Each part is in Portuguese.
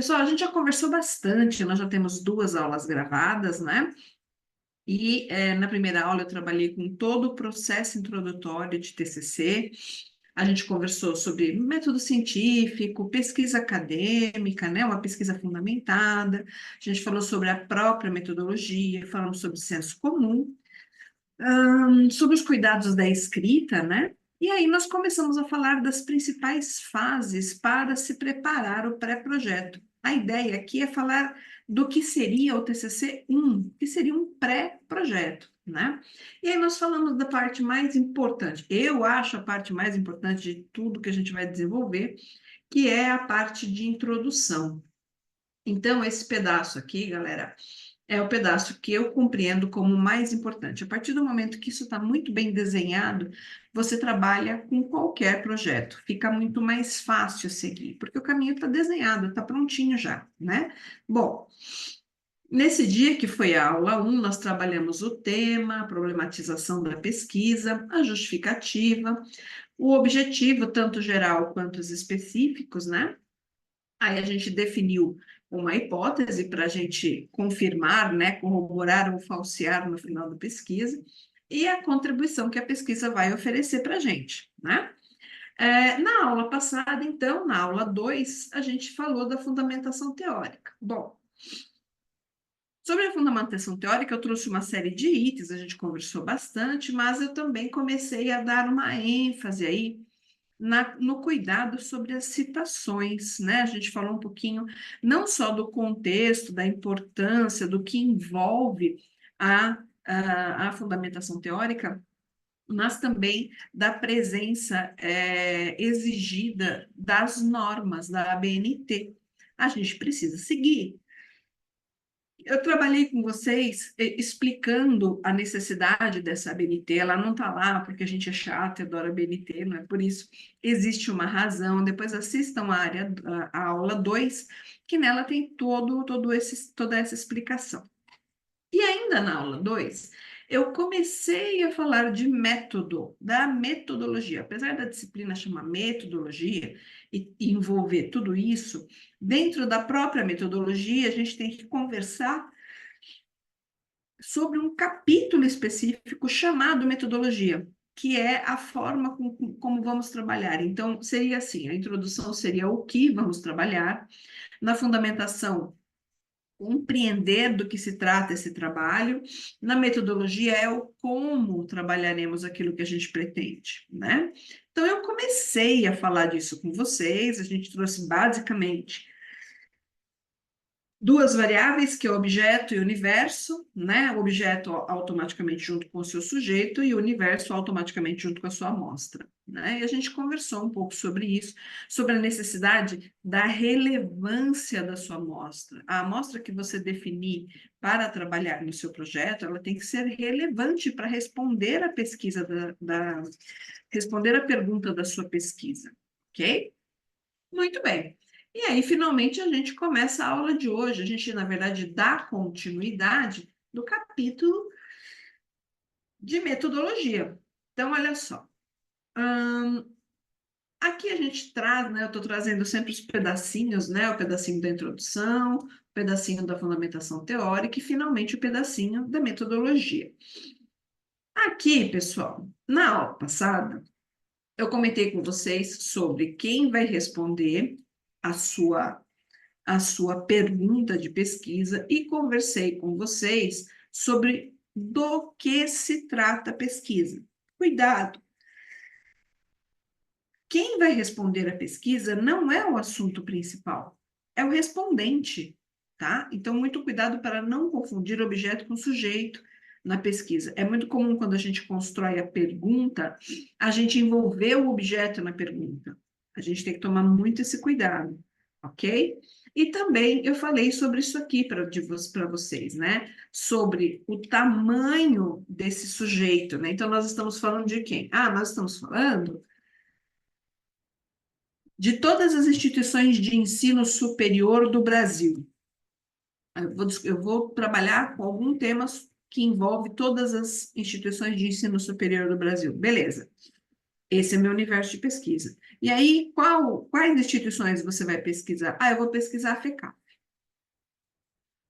Pessoal, a gente já conversou bastante, nós já temos duas aulas gravadas, né? E na primeira aula eu trabalhei com todo o processo introdutório de TCC. A gente conversou sobre método científico, pesquisa acadêmica, né? Uma pesquisa fundamentada. A gente falou sobre a própria metodologia, falamos sobre senso comum, sobre os cuidados da escrita, né? E aí nós começamos a falar das principais fases para se preparar o pré-projeto. A ideia aqui é falar do que seria o TCC 1, que seria um pré-projeto, né? E aí nós falamos da parte mais importante. Eu acho a parte mais importante de tudo que a gente vai desenvolver, que é a parte de introdução. Então, esse pedaço aqui, galera, é o pedaço que eu compreendo como mais importante. A partir do momento que isso está muito bem desenhado, você trabalha com qualquer projeto. Fica muito mais fácil seguir, porque o caminho está desenhado, está prontinho já, né? Bom, nesse dia que foi a aula 1, nós trabalhamos o tema, a problematização da pesquisa, a justificativa, o objetivo, tanto geral quanto os específicos, né? Aí a gente definiu uma hipótese para a gente confirmar, né, corroborar ou falsear no final da pesquisa, e a contribuição que a pesquisa vai oferecer para a gente, né? Na aula passada, então, na aula 2, a gente falou da fundamentação teórica. Bom, sobre a fundamentação teórica, eu trouxe uma série de itens, a gente conversou bastante, mas eu também comecei a dar uma ênfase aí no cuidado sobre as citações, né? A gente falou um pouquinho não só do contexto, da importância, do que envolve a fundamentação teórica, mas também da presença exigida das normas da ABNT. A gente precisa seguir. Eu trabalhei com vocês explicando a necessidade dessa ABNT. Ela não está lá porque a gente é chato e adora ABNT, não é por isso. Existe uma razão. Depois assistam a aula 2, que nela tem toda essa explicação. E ainda na aula 2, eu comecei a falar de método, da metodologia. Apesar da disciplina chamar metodologia e envolver tudo isso, dentro da própria metodologia, a gente tem que conversar sobre um capítulo específico chamado metodologia, que é a forma como vamos trabalhar. Então, seria assim: a introdução seria o que vamos trabalhar, na fundamentação, compreender do que se trata esse trabalho, na metodologia é o como trabalharemos aquilo que a gente pretende, né? Então, eu comecei a falar disso com vocês, a gente trouxe basicamente duas variáveis, que é o objeto e o universo, né? O objeto automaticamente junto com o seu sujeito e o universo automaticamente junto com a sua amostra, né? E a gente conversou um pouco sobre isso, sobre a necessidade da relevância da sua amostra. A amostra que você definir para trabalhar no seu projeto, ela tem que ser relevante para responder a pesquisa responder a pergunta da sua pesquisa, ok? Muito bem. E aí, finalmente, a gente começa a aula de hoje. A gente, na verdade, dá continuidade do capítulo de metodologia. Então, olha só. Aqui a gente traz, né? Eu estou trazendo sempre os pedacinhos, né? O pedacinho da introdução, o pedacinho da fundamentação teórica e, finalmente, o pedacinho da metodologia. Aqui, pessoal, na aula passada, eu comentei com vocês sobre quem vai responder a sua pergunta de pesquisa e conversei com vocês sobre do que se trata a pesquisa. Cuidado! Quem vai responder a pesquisa não é o assunto principal, é o respondente, tá? Então, muito cuidado para não confundir objeto com sujeito na pesquisa. É muito comum quando a gente constrói a pergunta, a gente envolver o objeto na pergunta. A gente tem que tomar muito esse cuidado, ok? E também eu falei sobre isso aqui para vocês, né? Sobre o tamanho desse sujeito, né? Então, nós estamos falando de quem? Nós estamos falando de todas as instituições de ensino superior do Brasil. Eu vou trabalhar com algum tema que envolve todas as instituições de ensino superior do Brasil. Beleza. Esse é meu universo de pesquisa. E aí, quais instituições você vai pesquisar? Ah, eu vou pesquisar a FECAP.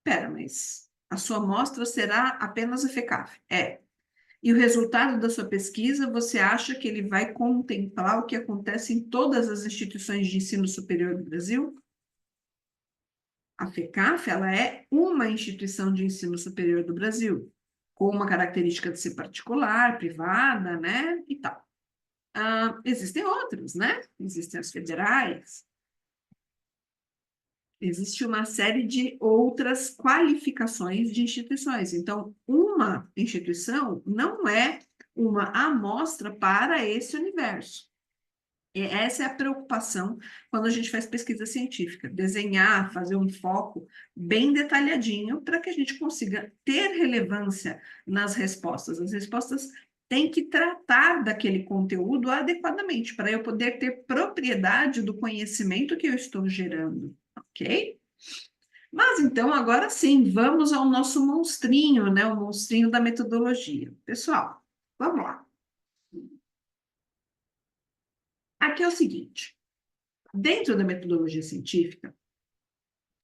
Pera, mas a sua amostra será apenas a FECAP? É. E o resultado da sua pesquisa, você acha que ele vai contemplar o que acontece em todas as instituições de ensino superior do Brasil? A FECAF, ela é uma instituição de ensino superior do Brasil, com uma característica de ser particular, privada, né, e tal. Existem outras, né? Existem as federais, existe uma série de outras qualificações de instituições. Então, uma instituição não é uma amostra para esse universo. E essa é a preocupação quando a gente faz pesquisa científica, desenhar, fazer um foco bem detalhadinho para que a gente consiga ter relevância nas respostas. As respostas têm que tratar daquele conteúdo adequadamente, para eu poder ter propriedade do conhecimento que eu estou gerando, ok? Mas então, agora sim, vamos ao nosso monstrinho, né? O monstrinho da metodologia. Pessoal, vamos lá. Aqui é o seguinte. Dentro da metodologia científica,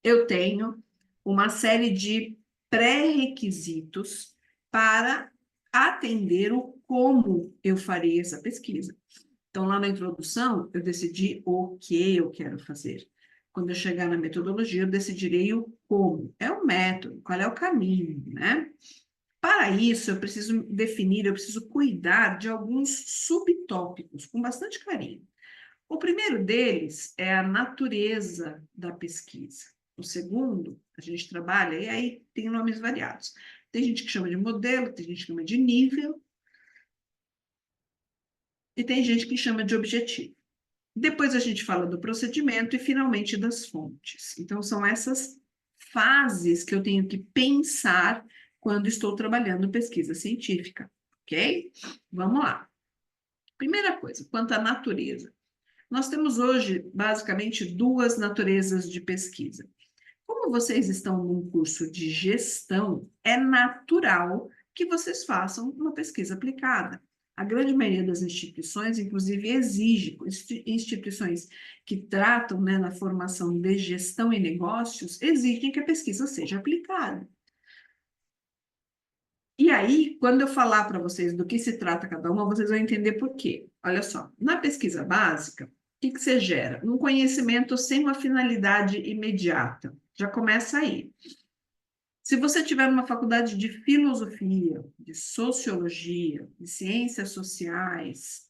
eu tenho uma série de pré-requisitos para atender o como eu farei essa pesquisa. Então, lá na introdução, eu decidi o que eu quero fazer. Quando eu chegar na metodologia, eu decidirei o como. É o método, qual é o caminho, né? Para isso, eu preciso definir, eu preciso cuidar de alguns subtópicos, com bastante carinho. O primeiro deles é a natureza da pesquisa. O segundo, a gente trabalha, e aí tem nomes variados. Tem gente que chama de modelo, tem gente que chama de nível, e tem gente que chama de objetivo. Depois a gente fala do procedimento e, finalmente, das fontes. Então, são essas fases que eu tenho que pensar quando estou trabalhando pesquisa científica, ok? Vamos lá. Primeira coisa, quanto à natureza. Nós temos hoje, basicamente, duas naturezas de pesquisa. Como vocês estão num curso de gestão, é natural que vocês façam uma pesquisa aplicada. A grande maioria das instituições, inclusive, exige, instituições que tratam, né, na formação de gestão e negócios, exigem que a pesquisa seja aplicada. E aí, quando eu falar para vocês do que se trata cada uma, vocês vão entender por quê. Olha só, na pesquisa básica, o que você gera? Um conhecimento sem uma finalidade imediata. Já começa aí. Se você tiver uma faculdade de filosofia, de sociologia, de ciências sociais,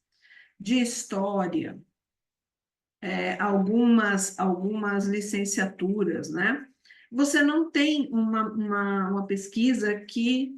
de história, algumas licenciaturas, né? Você não tem uma pesquisa que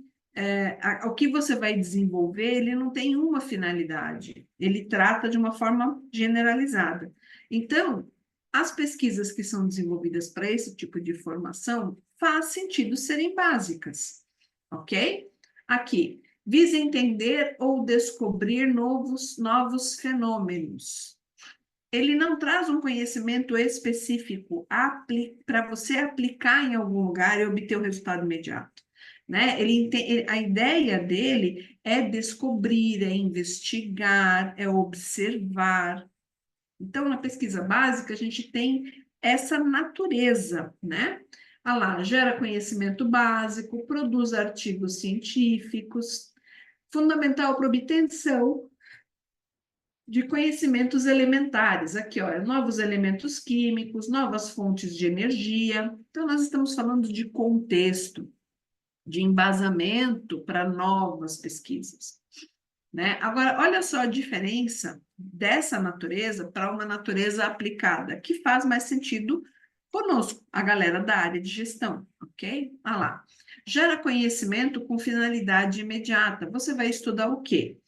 o que você vai desenvolver, ele não tem uma finalidade, ele trata de uma forma generalizada. Então, as pesquisas que são desenvolvidas para esse tipo de formação faz sentido serem básicas, ok? Aqui, visa entender ou descobrir novos fenômenos. Ele não traz um conhecimento específico para você aplicar em algum lugar e obter o resultado imediato. Né? A ideia dele é descobrir, é investigar, é observar. Então, na pesquisa básica, a gente tem essa natureza, né? Ah lá, gera conhecimento básico, produz artigos científicos, fundamental para obtenção de conhecimentos elementares. Aqui, ó, novos elementos químicos, novas fontes de energia. Então, nós estamos falando de contexto, de embasamento para novas pesquisas, né? Agora, olha só a diferença dessa natureza para uma natureza aplicada, que faz mais sentido conosco, a galera da área de gestão, ok? Ah lá. Gera conhecimento com finalidade imediata. Você vai estudar o quê?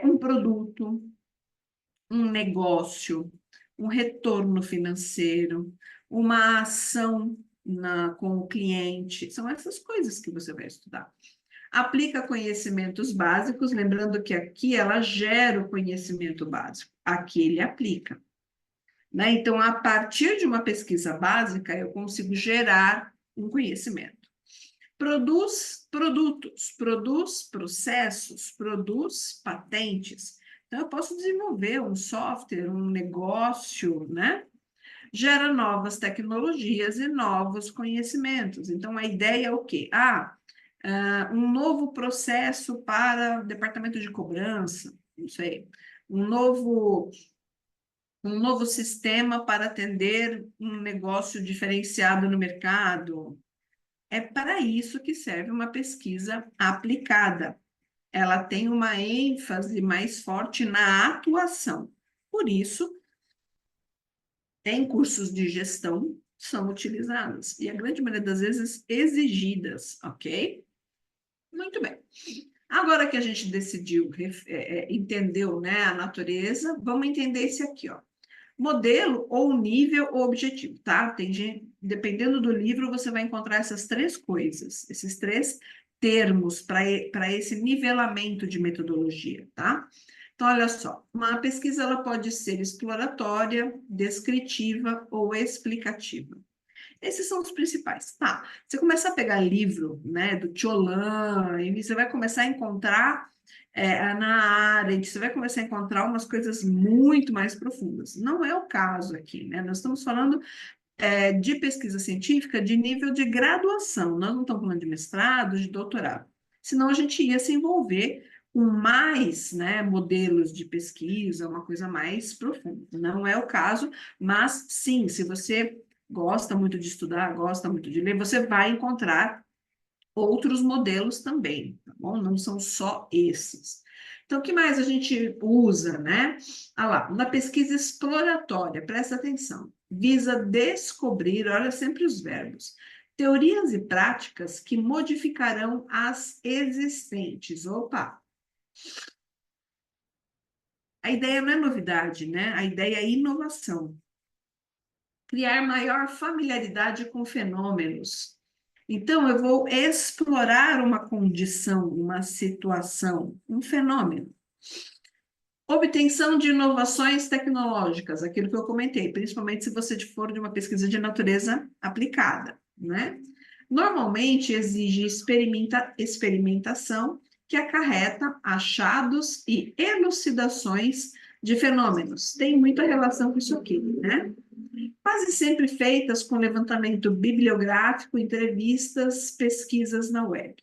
Um produto, um negócio, um retorno financeiro, uma ação com o cliente. São essas coisas que você vai estudar. Aplica conhecimentos básicos, lembrando que aqui ela gera o conhecimento básico, aqui ele aplica. Né? Então, a partir de uma pesquisa básica, eu consigo gerar um conhecimento. Produz produtos, produz processos, produz patentes. Então, eu posso desenvolver um software, um negócio, né? Gera novas tecnologias e novos conhecimentos. Então, a ideia é o quê? Um novo processo para o departamento de cobrança, não sei, um novo sistema para atender um negócio diferenciado no mercado. É para isso que serve uma pesquisa aplicada. Ela tem uma ênfase mais forte na atuação. Por isso, em cursos de gestão são utilizadas e a grande maioria das vezes exigidas, ok? Muito bem. Agora que a gente decidiu, entendeu, né, a natureza, vamos entender esse aqui, ó. Modelo ou nível ou objetivo, tá? Tem gente, dependendo do livro, você vai encontrar essas três coisas, esses três termos para esse nivelamento de metodologia, tá? Então, olha só, uma pesquisa ela pode ser exploratória, descritiva ou explicativa. Esses são os principais. Tá, você começa a pegar livro, né, do Tiolan, e você vai começar a encontrar na área, você vai começar a encontrar umas coisas muito mais profundas. Não é o caso aqui, né? Nós estamos falando de pesquisa científica de nível de graduação, nós não estamos falando de mestrado, de doutorado. Senão a gente ia se envolver com mais, né, modelos de pesquisa, uma coisa mais profunda. Não é o caso, mas sim, se você gosta muito de estudar, gosta muito de ler, você vai encontrar outros modelos também, tá bom? Não são só esses. Então, o que mais a gente usa, né? Ah lá, na pesquisa exploratória, presta atenção, visa descobrir, olha sempre os verbos, teorias e práticas que modificarão as existentes. Opa! A ideia não é novidade, né? A ideia é inovação. Criar maior familiaridade com fenômenos. Então, eu vou explorar uma condição, uma situação, um fenômeno. Obtenção de inovações tecnológicas, aquilo que eu comentei, principalmente se você for de uma pesquisa de natureza aplicada, né? Normalmente exige experimentação que acarreta achados e elucidações de fenômenos. Tem muita relação com isso aqui, né? Quase sempre feitas com levantamento bibliográfico, entrevistas, pesquisas na web.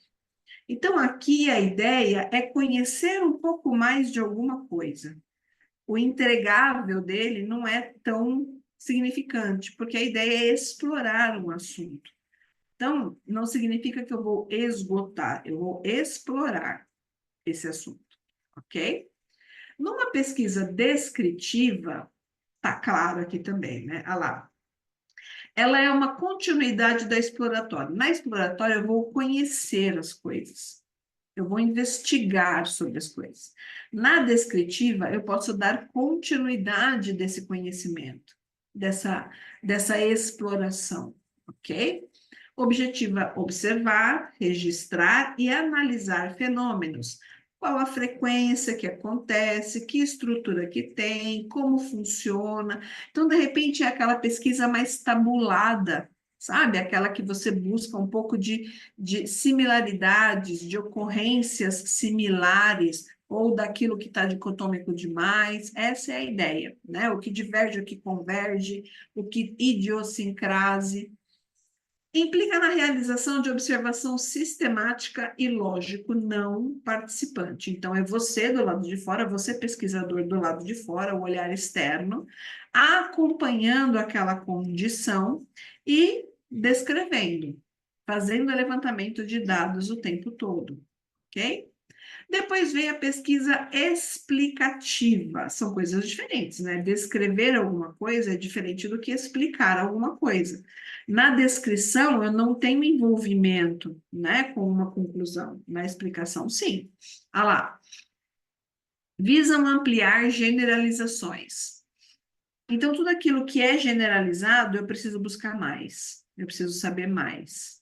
Então, aqui a ideia é conhecer um pouco mais de alguma coisa. O entregável dele não é tão significante, porque a ideia é explorar um assunto. Então, não significa que eu vou esgotar, eu vou explorar esse assunto, ok? Numa pesquisa descritiva, tá claro aqui também, né? Olha lá, ela é uma continuidade da exploratória. Na exploratória, eu vou conhecer as coisas, eu vou investigar sobre as coisas. Na descritiva, eu posso dar continuidade desse conhecimento, dessa exploração, ok? Objetiva observar, registrar e analisar fenômenos. Qual a frequência que acontece, que estrutura que tem, como funciona. Então, de repente, é aquela pesquisa mais tabulada, sabe? Aquela que você busca um pouco de similaridades, de ocorrências similares, ou daquilo que está dicotômico demais. Essa é a ideia, né? O que diverge, o que converge, o que idiosincrase. Implica na realização de observação sistemática e lógico não participante. Então, é você do lado de fora, você pesquisador do lado de fora, o olhar externo, acompanhando aquela condição e descrevendo, fazendo levantamento de dados o tempo todo, ok? Depois vem a pesquisa explicativa. São coisas diferentes, né? Descrever alguma coisa é diferente do que explicar alguma coisa. Na descrição, eu não tenho envolvimento, né, com uma conclusão. Na explicação, sim. Ah lá. Visam ampliar generalizações. Então, tudo aquilo que é generalizado, eu preciso buscar mais. Eu preciso saber mais.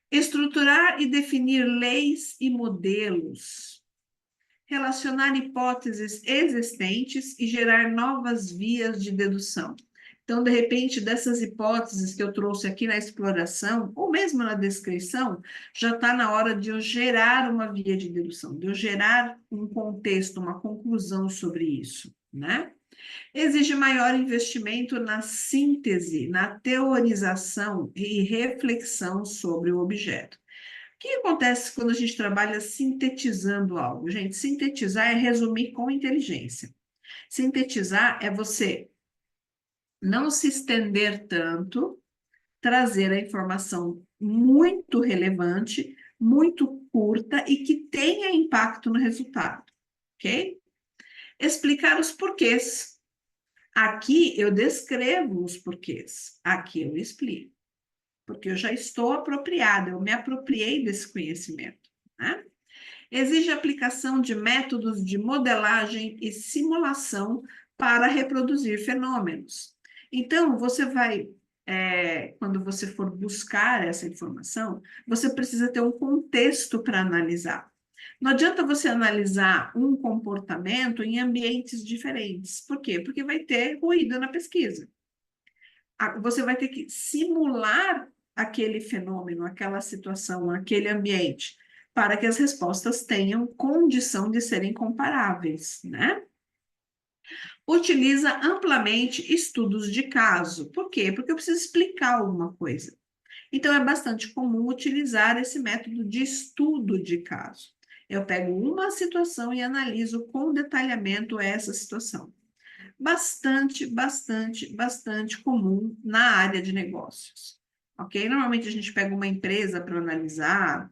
Estruturar e definir leis e modelos. Relacionar hipóteses existentes e gerar novas vias de dedução. Então, de repente, dessas hipóteses que eu trouxe aqui na exploração, ou mesmo na descrição, já está na hora de eu gerar uma via de dedução, de eu gerar um contexto, uma conclusão sobre isso, né? Exige maior investimento na síntese, na teorização e reflexão sobre o objeto. O que acontece quando a gente trabalha sintetizando algo? Gente, sintetizar é resumir com inteligência. Sintetizar é você não se estender tanto, trazer a informação muito relevante, muito curta e que tenha impacto no resultado, ok? Explicar os porquês. Aqui eu descrevo os porquês, aqui eu explico, porque eu já estou apropriada, eu me apropriei desse conhecimento, né? Exige aplicação de métodos de modelagem e simulação para reproduzir fenômenos. Então, você vai, quando você for buscar essa informação, você precisa ter um contexto para analisar. Não adianta você analisar um comportamento em ambientes diferentes. Por quê? Porque vai ter ruído na pesquisa. Você vai ter que simular aquele fenômeno, aquela situação, aquele ambiente, para que as respostas tenham condição de serem comparáveis, né? Utiliza amplamente estudos de caso. Por quê? Porque eu preciso explicar alguma coisa. Então, é bastante comum utilizar esse método de estudo de caso. Eu pego uma situação e analiso com detalhamento essa situação. Bastante comum na área de negócios. Ok? Normalmente a gente pega uma empresa para analisar,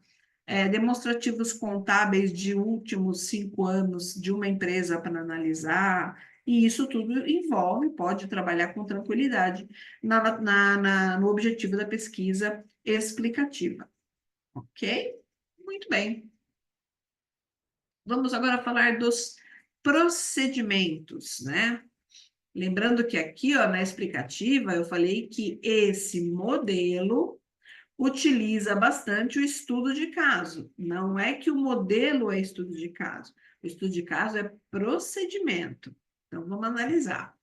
demonstrativos contábeis de últimos 5 anos de uma empresa para analisar, e isso tudo envolve, pode trabalhar com tranquilidade no objetivo da pesquisa explicativa. Ok? Muito bem. Vamos agora falar dos procedimentos, né? Lembrando que aqui, ó, na explicativa, eu falei que esse modelo utiliza bastante o estudo de caso. Não é que o modelo é estudo de caso. O estudo de caso é procedimento. Então, vamos analisar.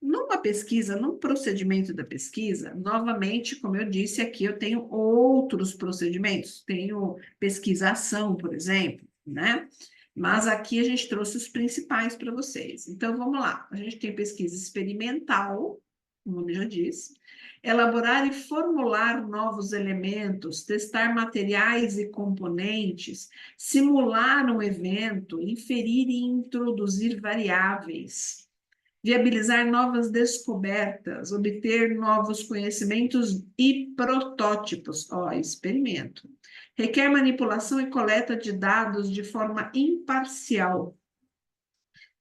Numa pesquisa, num procedimento da pesquisa, novamente, como eu disse aqui, eu tenho outros procedimentos. Tenho pesquisação, por exemplo, né? Mas aqui a gente trouxe os principais para vocês. Então, vamos lá. A gente tem pesquisa experimental, como o nome já disse, elaborar e formular novos elementos, testar materiais e componentes, simular um evento, inferir e introduzir variáveis, viabilizar novas descobertas, obter novos conhecimentos e protótipos. Ó, experimento. Requer manipulação e coleta de dados de forma imparcial.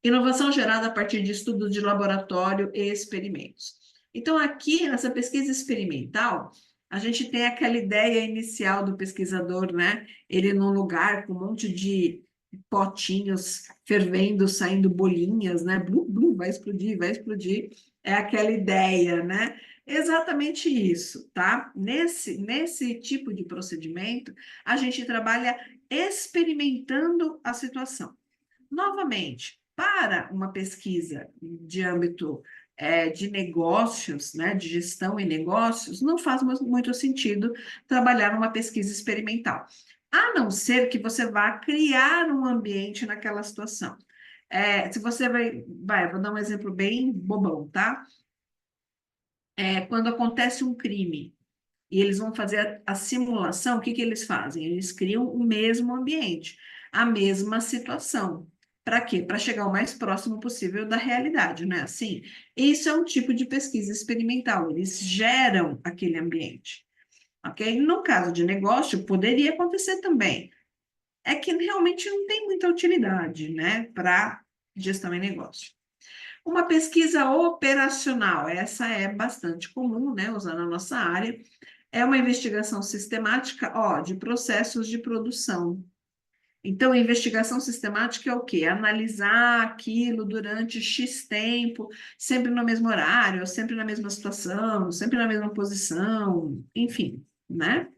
Inovação gerada a partir de estudos de laboratório e experimentos. Então, aqui, nessa pesquisa experimental, a gente tem aquela ideia inicial do pesquisador, né? Ele num lugar com um monte de potinhos fervendo, saindo bolinhas, né? Blu, blu, vai explodir, vai explodir. É aquela ideia, né? Exatamente isso, tá? Nesse tipo de procedimento, a gente trabalha experimentando a situação. Novamente, para uma pesquisa de âmbito de negócios, né, de gestão em negócios, não faz muito sentido trabalhar numa pesquisa experimental, a não ser que você vá criar um ambiente naquela situação. Se você vou dar um exemplo bem bobão, tá? Quando acontece um crime e eles vão fazer a simulação, o que que eles fazem? Eles criam o mesmo ambiente, a mesma situação. Para quê? Para chegar o mais próximo possível da realidade, não é assim? Isso é um tipo de pesquisa experimental, eles geram aquele ambiente, ok? No caso de negócio, poderia acontecer também. É que realmente não tem muita utilidade, né, para gestão em negócio. Uma pesquisa operacional, essa é bastante comum, né, usando a nossa área, é uma investigação sistemática, ó, de processos de produção. Então, a investigação sistemática é o quê? Analisar aquilo durante X tempo, sempre no mesmo horário, sempre na mesma situação, sempre na mesma posição, enfim, né?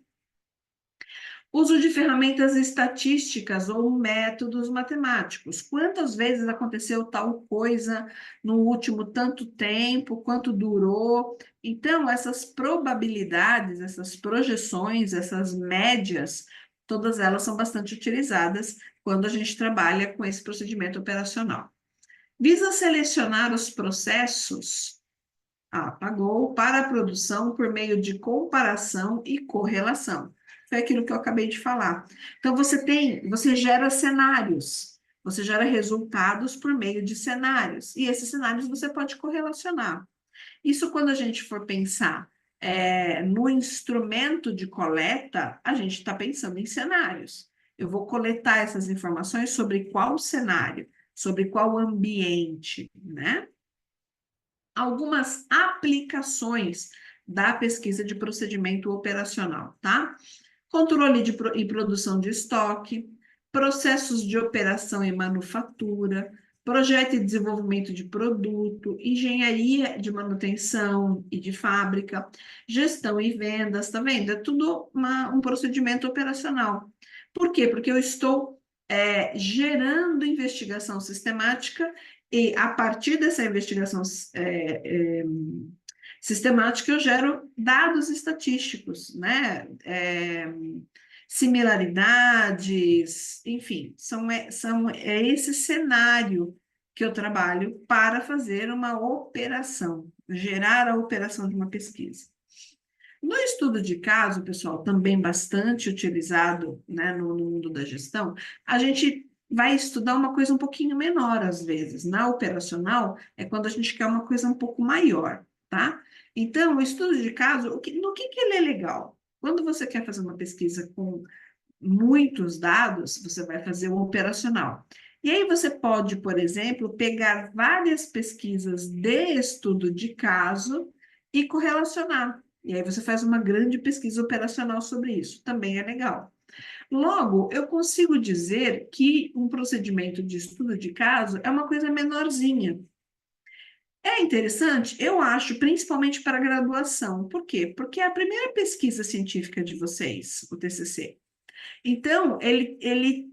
Uso de ferramentas estatísticas ou métodos matemáticos. Quantas vezes aconteceu tal coisa no último tanto tempo? Quanto durou? Então, essas probabilidades, essas projeções, essas médias, todas elas são bastante utilizadas quando a gente trabalha com esse procedimento operacional. Visa selecionar os processos, apagou, para a produção por meio de comparação e correlação. Foi aquilo que eu acabei de falar. Então, você gera cenários, você gera resultados por meio de cenários, e esses cenários você pode correlacionar. Isso quando a gente for pensar no instrumento de coleta, a gente está pensando em cenários. Eu vou coletar essas informações sobre qual cenário, sobre qual ambiente, né? Algumas aplicações da pesquisa de procedimento operacional, tá? Controle e produção de estoque, processos de operação e manufatura, projeto e desenvolvimento de produto, engenharia de manutenção e de fábrica, gestão e vendas, tá vendo? É tudo um procedimento operacional. Por quê? Porque eu estou gerando investigação sistemática e, a partir dessa investigação sistemática, eu gero dados estatísticos, né? Similaridades, enfim, é esse cenário que eu trabalho para fazer uma operação, gerar a operação de uma pesquisa. No estudo de caso, pessoal, também bastante utilizado, né, no mundo da gestão, a gente vai estudar uma coisa um pouquinho menor às vezes. Na operacional, é quando a gente quer uma coisa um pouco maior, tá? Então, o estudo de caso, no que ele é legal? Quando você quer fazer uma pesquisa com muitos dados, você vai fazer o operacional. E aí você pode, por exemplo, pegar várias pesquisas de estudo de caso e correlacionar. E aí você faz uma grande pesquisa operacional sobre isso. Também é legal. Logo, eu consigo dizer que um procedimento de estudo de caso é uma coisa menorzinha. É interessante? Eu acho, principalmente para a graduação. Por quê? Porque é a primeira pesquisa científica de vocês, o TCC. Então, ele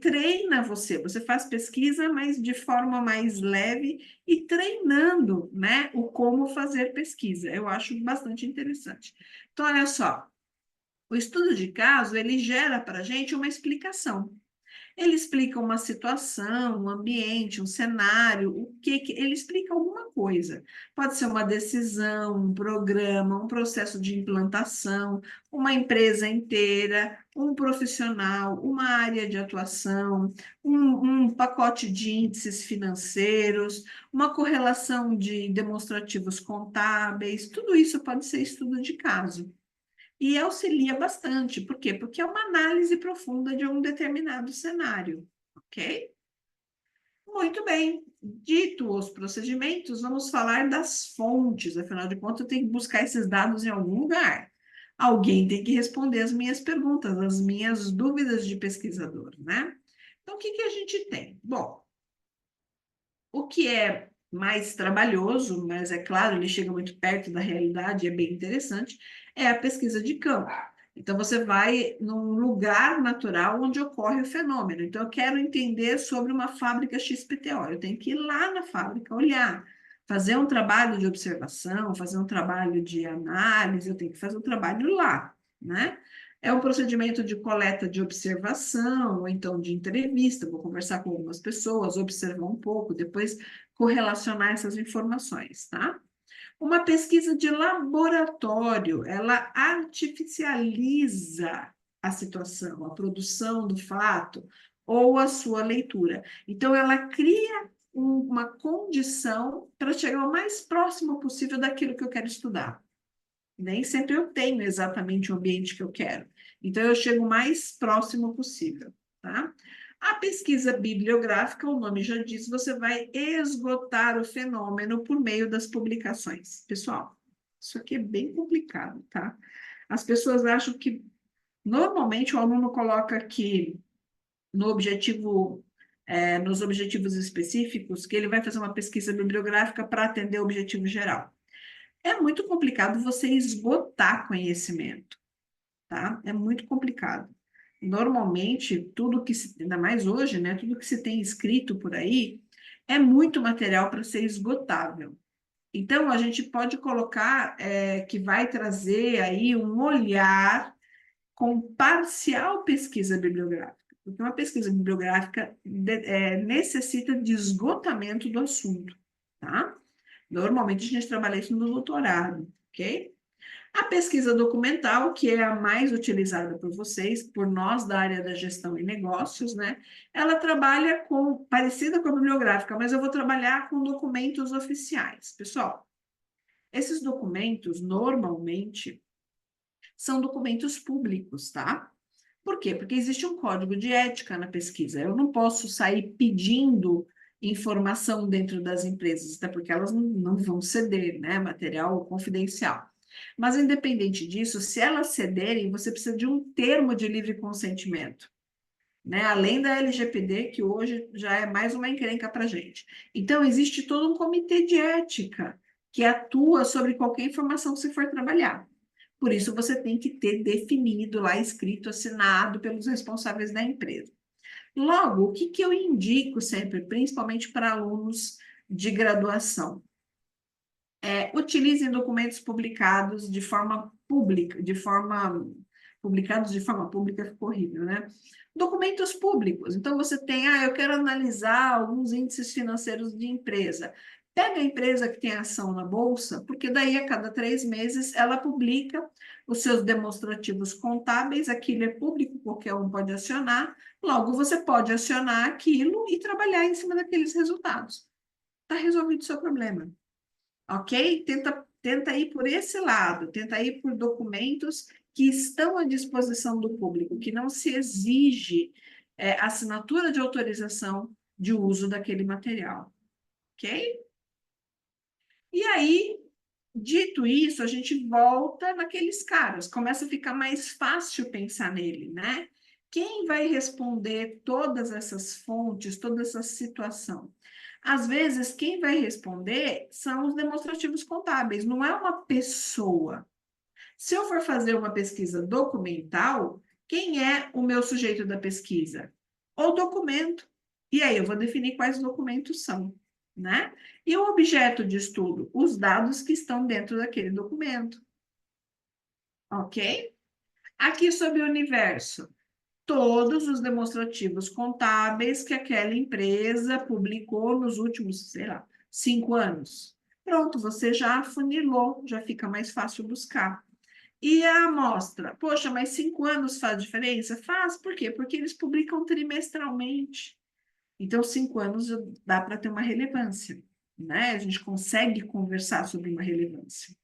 treina você. Você faz pesquisa, mas de forma mais leve e treinando, né, o como fazer pesquisa. Eu acho bastante interessante. Então, olha só, o estudo de caso, ele gera para a gente uma explicação. Ele explica uma situação, um ambiente, um cenário, ele explica alguma coisa. Pode ser uma decisão, um programa, um processo de implantação, uma empresa inteira, um profissional, uma área de atuação, um pacote de índices financeiros, uma correlação de demonstrativos contábeis, tudo isso pode ser estudo de caso. E auxilia bastante. Por quê? Porque é uma análise profunda de um determinado cenário, ok? Muito bem. Dito os procedimentos, vamos falar das fontes. Afinal de contas, eu tenho que buscar esses dados em algum lugar. Alguém tem que responder as minhas perguntas, as minhas dúvidas de pesquisador, né? Então, o que a gente tem? Bom, o que é mais trabalhoso, mas é claro, ele chega muito perto da realidade, é bem interessante, é a pesquisa de campo. Então, você vai num lugar natural onde ocorre o fenômeno. Então, eu quero entender sobre uma fábrica XPTO. Eu tenho que ir lá na fábrica, olhar, fazer um trabalho de observação, fazer um trabalho de análise, eu tenho que fazer um trabalho lá, né? É um procedimento de coleta de observação, ou então de entrevista, vou conversar com algumas pessoas, observar um pouco, depois correlacionar essas informações, tá? Uma pesquisa de laboratório, ela artificializa a situação, a produção do fato ou a sua leitura. Então, ela cria uma condição para chegar o mais próximo possível daquilo que eu quero estudar. Nem sempre eu tenho exatamente o ambiente que eu quero. Então, eu chego o mais próximo possível, tá? A pesquisa bibliográfica, o nome já diz, você vai esgotar o fenômeno por meio das publicações. Pessoal, isso aqui é bem complicado, tá? As pessoas acham que, normalmente, o aluno coloca aqui no objetivo, nos objetivos específicos, que ele vai fazer uma pesquisa bibliográfica para atender o objetivo geral. É muito complicado você esgotar conhecimento. tá? É muito complicado. Normalmente, ainda mais hoje, né? Tudo que se tem escrito por aí é muito material para ser esgotável. Então, a gente pode colocar que vai trazer aí um olhar com parcial pesquisa bibliográfica, porque uma pesquisa bibliográfica necessita de esgotamento do assunto, tá? Normalmente a gente trabalha isso no doutorado, ok? A pesquisa documental, que é a mais utilizada por vocês, por nós da área da gestão e negócios, né? Ela trabalha parecida com a bibliográfica, mas eu vou trabalhar com documentos oficiais. Pessoal, esses documentos, normalmente, são documentos públicos, tá? Por quê? Porque existe um código de ética na pesquisa. Eu não posso sair pedindo informação dentro das empresas, até porque elas não vão ceder, né? Material confidencial. Mas, independente disso, se elas cederem, você precisa de um termo de livre consentimento, né? Além da LGPD, que hoje já é mais uma encrenca para a gente. Então, existe todo um comitê de ética que atua sobre qualquer informação que você for trabalhar. Por isso, você tem que ter definido lá, escrito, assinado pelos responsáveis da empresa. Logo, o que eu indico sempre, principalmente para alunos de graduação? Utilizem documentos publicados de forma pública, publicados de forma pública ficou horrível, né? Documentos públicos. Então, você tem, eu quero analisar alguns índices financeiros de empresa. Pega a empresa que tem ação na bolsa, porque daí a cada 3 meses ela publica os seus demonstrativos contábeis, aquilo é público, qualquer um pode acionar, logo você pode acionar aquilo e trabalhar em cima daqueles resultados. Está resolvido o seu problema, ok? Tenta ir por esse lado, tenta ir por documentos que estão à disposição do público, que não se exige assinatura de autorização de uso daquele material, ok? E aí, dito isso, a gente volta naqueles caras, começa a ficar mais fácil pensar nele, né? Quem vai responder todas essas fontes, toda essa situação? Às vezes, quem vai responder são os demonstrativos contábeis, não é uma pessoa. Se eu for fazer uma pesquisa documental, quem é o meu sujeito da pesquisa? O documento. E aí eu vou definir quais documentos são, né? E o objeto de estudo? Os dados que estão dentro daquele documento. Ok? Aqui sobre o universo, todos os demonstrativos contábeis que aquela empresa publicou nos últimos, sei lá, 5 anos. Pronto, você já afunilou, já fica mais fácil buscar. E a amostra? Poxa, mas 5 anos faz diferença? Faz, por quê? Porque eles publicam trimestralmente. Então, 5 anos dá para ter uma relevância, né? A gente consegue conversar sobre uma relevância.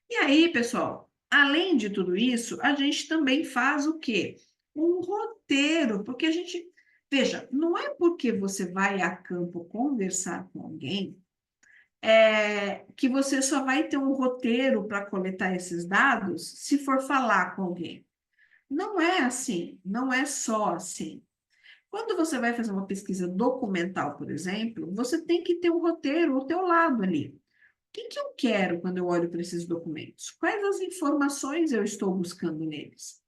E aí, pessoal, além de tudo isso, a gente também faz o quê? Um roteiro, porque a gente, veja, não é porque você vai a campo conversar com alguém que você só vai ter um roteiro para coletar esses dados se for falar com alguém. Não é assim, não é só assim. Quando você vai fazer uma pesquisa documental, por exemplo, você tem que ter um roteiro ao teu lado ali. O que eu quero quando eu olho para esses documentos? Quais as informações eu estou buscando neles?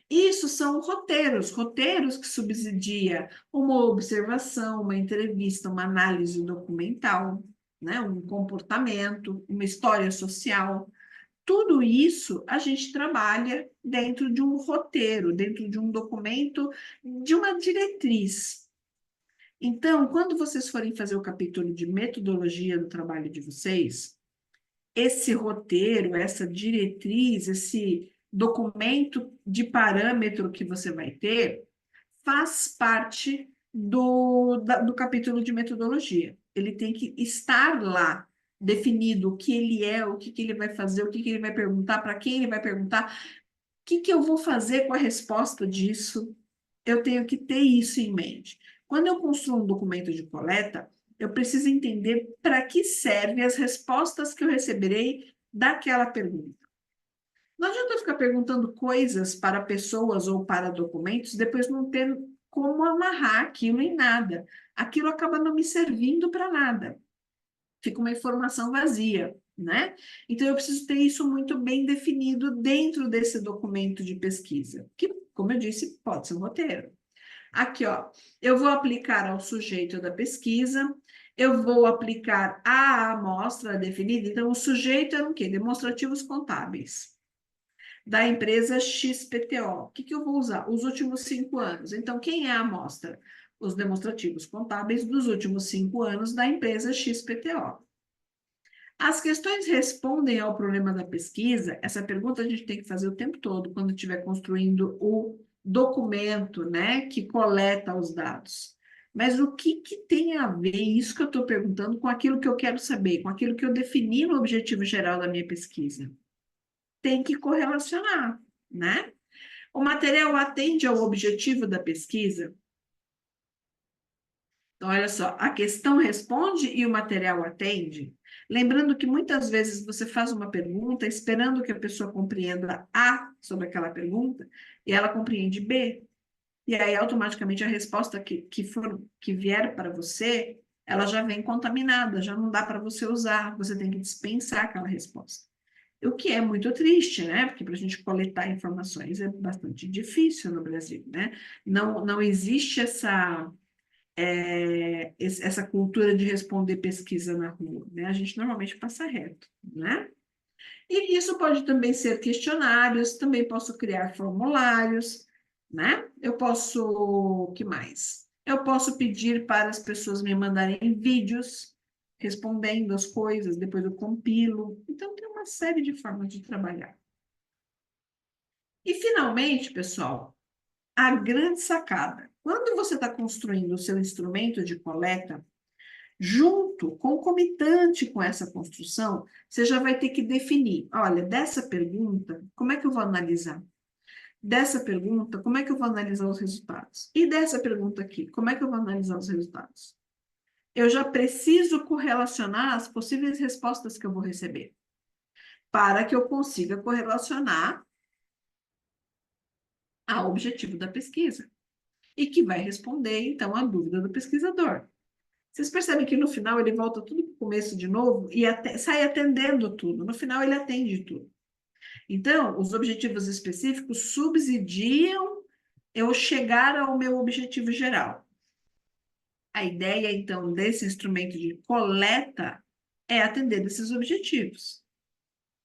Isso são roteiros, roteiros que subsidia uma observação, uma entrevista, uma análise documental, né? Um comportamento, uma história social. Tudo isso a gente trabalha dentro de um roteiro, dentro de um documento, de uma diretriz. Então, quando vocês forem fazer o capítulo de metodologia do trabalho de vocês, esse roteiro, essa diretriz, esse documento de parâmetro que você vai ter, faz parte do capítulo de metodologia. Ele tem que estar lá, definido o que ele é, o que ele vai fazer, o que ele vai perguntar, para quem ele vai perguntar, o que eu vou fazer com a resposta disso. Eu tenho que ter isso em mente. Quando eu construo um documento de coleta, eu preciso entender para que servem as respostas que eu receberei daquela pergunta. Não adianta eu ficar perguntando coisas para pessoas ou para documentos, depois não ter como amarrar aquilo em nada. Aquilo acaba não me servindo para nada. Fica uma informação vazia, né? Então, eu preciso ter isso muito bem definido dentro desse documento de pesquisa, que, como eu disse, pode ser um roteiro. Aqui, ó, eu vou aplicar ao sujeito da pesquisa, eu vou aplicar à amostra definida. Então, o sujeito era o quê? Demonstrativos contábeis da empresa XPTO. O que eu vou usar? Os últimos 5 anos. Então, quem é a amostra? Os demonstrativos contábeis dos últimos 5 anos da empresa XPTO. As questões respondem ao problema da pesquisa. Essa pergunta a gente tem que fazer o tempo todo quando estiver construindo o documento, né, que coleta os dados. Mas o que tem a ver isso que eu estou perguntando com aquilo que eu quero saber, com aquilo que eu defini no objetivo geral da minha pesquisa? Tem que correlacionar, né? O material atende ao objetivo da pesquisa? Então, olha só, a questão responde e o material atende. Lembrando que muitas vezes você faz uma pergunta esperando que a pessoa compreenda A sobre aquela pergunta e ela compreende B. E aí, automaticamente, a resposta que vier para você, ela já vem contaminada, já não dá para você usar, você tem que dispensar aquela resposta. O que é muito triste, né? Porque para a gente coletar informações é bastante difícil no Brasil, né? Não existe essa cultura de responder pesquisa na rua, né? A gente normalmente passa reto, né? E isso pode também ser questionários, também posso criar formulários, né? Eu posso, o que mais? Eu posso pedir para as pessoas me mandarem vídeos respondendo as coisas, depois eu compilo. Então, tem uma série de formas de trabalhar. E, finalmente, pessoal, a grande sacada. Quando você está construindo o seu instrumento de coleta, junto, concomitante com essa construção, você já vai ter que definir, olha, dessa pergunta, como é que eu vou analisar? Dessa pergunta, como é que eu vou analisar os resultados? E dessa pergunta aqui, como é que eu vou analisar os resultados? Eu já preciso correlacionar as possíveis respostas que eu vou receber, para que eu consiga correlacionar ao objetivo da pesquisa, e que vai responder, então, à dúvida do pesquisador. Vocês percebem que no final ele volta tudo para o começo de novo e sai atendendo tudo. No final ele atende tudo. Então, os objetivos específicos subsidiam eu chegar ao meu objetivo geral. A ideia, então, desse instrumento de coleta é atender esses objetivos.